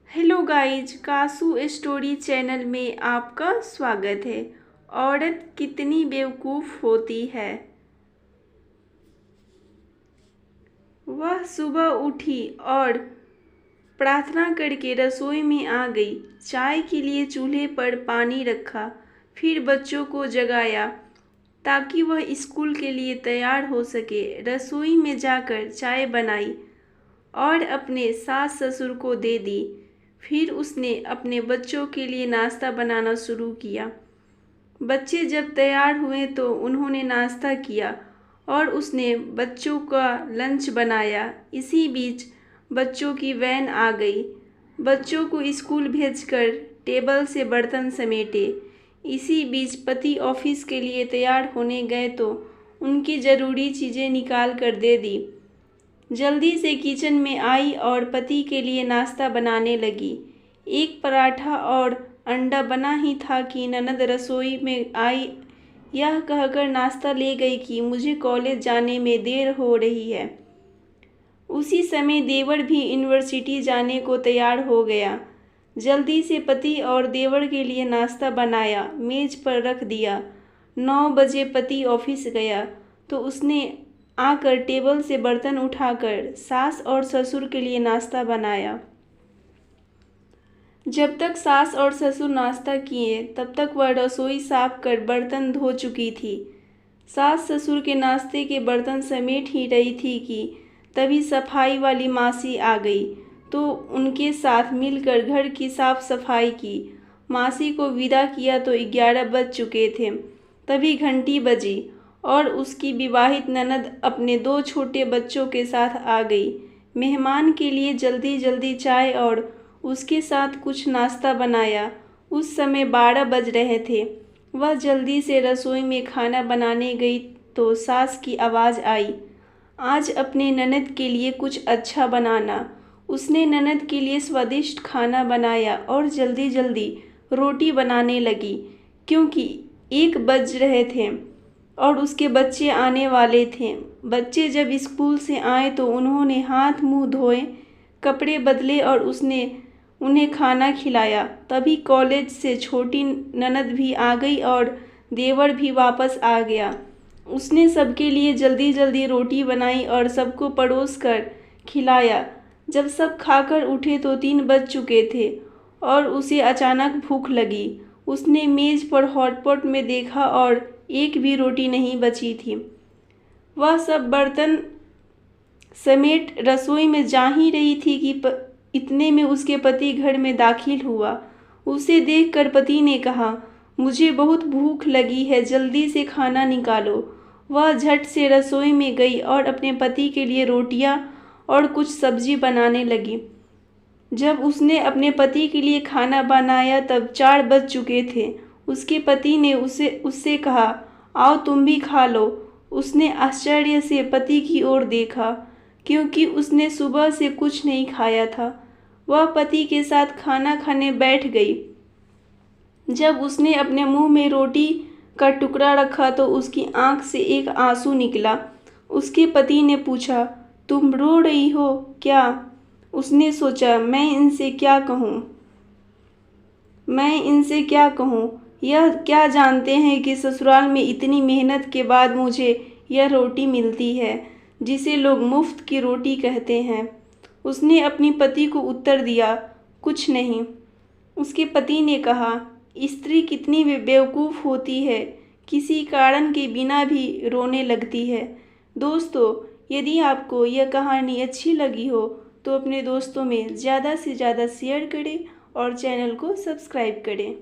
Hello guys, kasu story channel में आपका स्वागत है। औरत कितनी बेवकूफ़ होती है। वह सुबह उठी और प्रार्थना करके रसोई में आ गई। चाय के लिए चूल्हे पर पानी रखा, फिर बच्चों को जगाया ताकि वह स्कूल के लिए तैयार हो सके। रसोई में जाकर चाय बनाई और अपने सास ससुर को दे दी। फिर उसने अपने बच्चों के लिए नाश्ता बनाना शुरू किया। बच्चे जब तैयार हुए तो उन्होंने नाश्ता किया और उसने बच्चों का लंच बनाया। इसी बीच बच्चों की वैन आ गई। बच्चों को स्कूल भेजकर टेबल से बर्तन समेटे। इसी बीच पति ऑफिस के लिए तैयार होने गए तो उनकी ज़रूरी चीज़ें निकाल कर दे दी। जल्दी से किचन में आई और पति के लिए नाश्ता बनाने लगी। एक पराठा और अंडा बना ही था कि ननद रसोई में आई। यह कहकर नाश्ता ले गई कि मुझे कॉलेज जाने में देर हो रही है। उसी समय देवर भी यूनिवर्सिटी जाने को तैयार हो गया। जल्दी से पति और देवर के लिए नाश्ता बनाया, मेज पर रख दिया। 9 बजे पति ऑफिस गया तो उसने आकर टेबल से बर्तन उठाकर सास और ससुर के लिए नाश्ता बनाया। जब तक सास और ससुर नाश्ता किए तब तक वह रसोई साफ कर बर्तन धो चुकी थी। सास ससुर के नाश्ते के बर्तन समेट ही रही थी कि तभी सफाई वाली मासी आ गई तो उनके साथ मिलकर घर की साफ सफाई की। मासी को विदा किया तो 11 बज चुके थे। तभी घंटी बजी और उसकी विवाहित ननद अपने 2 छोटे बच्चों के साथ आ गई। मेहमान के लिए जल्दी जल्दी चाय और उसके साथ कुछ नाश्ता बनाया। उस समय 12 बज रहे थे। वह जल्दी से रसोई में खाना बनाने गई तो सास की आवाज़ आई, आज अपने ननद के लिए कुछ अच्छा बनाना। उसने ननद के लिए स्वादिष्ट खाना बनाया और जल्दी जल्दी रोटी बनाने लगी क्योंकि 1 बज रहे थे और उसके बच्चे आने वाले थे। बच्चे जब स्कूल से आए तो उन्होंने हाथ मुंह धोए, कपड़े बदले और उसने उन्हें खाना खिलाया। तभी कॉलेज से छोटी ननद भी आ गई और देवर भी वापस आ गया। उसने सबके लिए जल्दी जल्दी रोटी बनाई और सबको परोस कर खिलाया। जब सब खाकर उठे तो 3 बज चुके थे और उसे अचानक भूख लगी। उसने मेज़ पर हॉटपॉट में देखा और एक भी रोटी नहीं बची थी। वह सब बर्तन समेट रसोई में जा ही रही थी कि इतने में उसके पति घर में दाखिल हुआ। उसे देखकर पति ने कहा, मुझे बहुत भूख लगी है, जल्दी से खाना निकालो। वह झट से रसोई में गई और अपने पति के लिए रोटियां और कुछ सब्जी बनाने लगी। जब उसने अपने पति के लिए खाना बनाया तब 4 बज चुके थे। उसके पति ने उससे कहा, आओ तुम भी खा लो। उसने आश्चर्य से पति की ओर देखा क्योंकि उसने सुबह से कुछ नहीं खाया था। वह पति के साथ खाना खाने बैठ गई। जब उसने अपने मुंह में रोटी का टुकड़ा रखा तो उसकी आंख से एक आंसू निकला। उसके पति ने पूछा, तुम रो रही हो क्या? उसने सोचा, मैं इनसे क्या कहूँ? यह क्या जानते हैं कि ससुराल में इतनी मेहनत के बाद मुझे यह रोटी मिलती है जिसे लोग मुफ्त की रोटी कहते हैं। उसने अपनी पति को उत्तर दिया, कुछ नहीं। उसके पति ने कहा, स्त्री कितनी बेवकूफ़ होती है, किसी कारण के बिना भी रोने लगती है। दोस्तों, यदि आपको यह कहानी अच्छी लगी हो तो अपने दोस्तों में ज़्यादा से ज़्यादा शेयर करें और चैनल को सब्सक्राइब करें।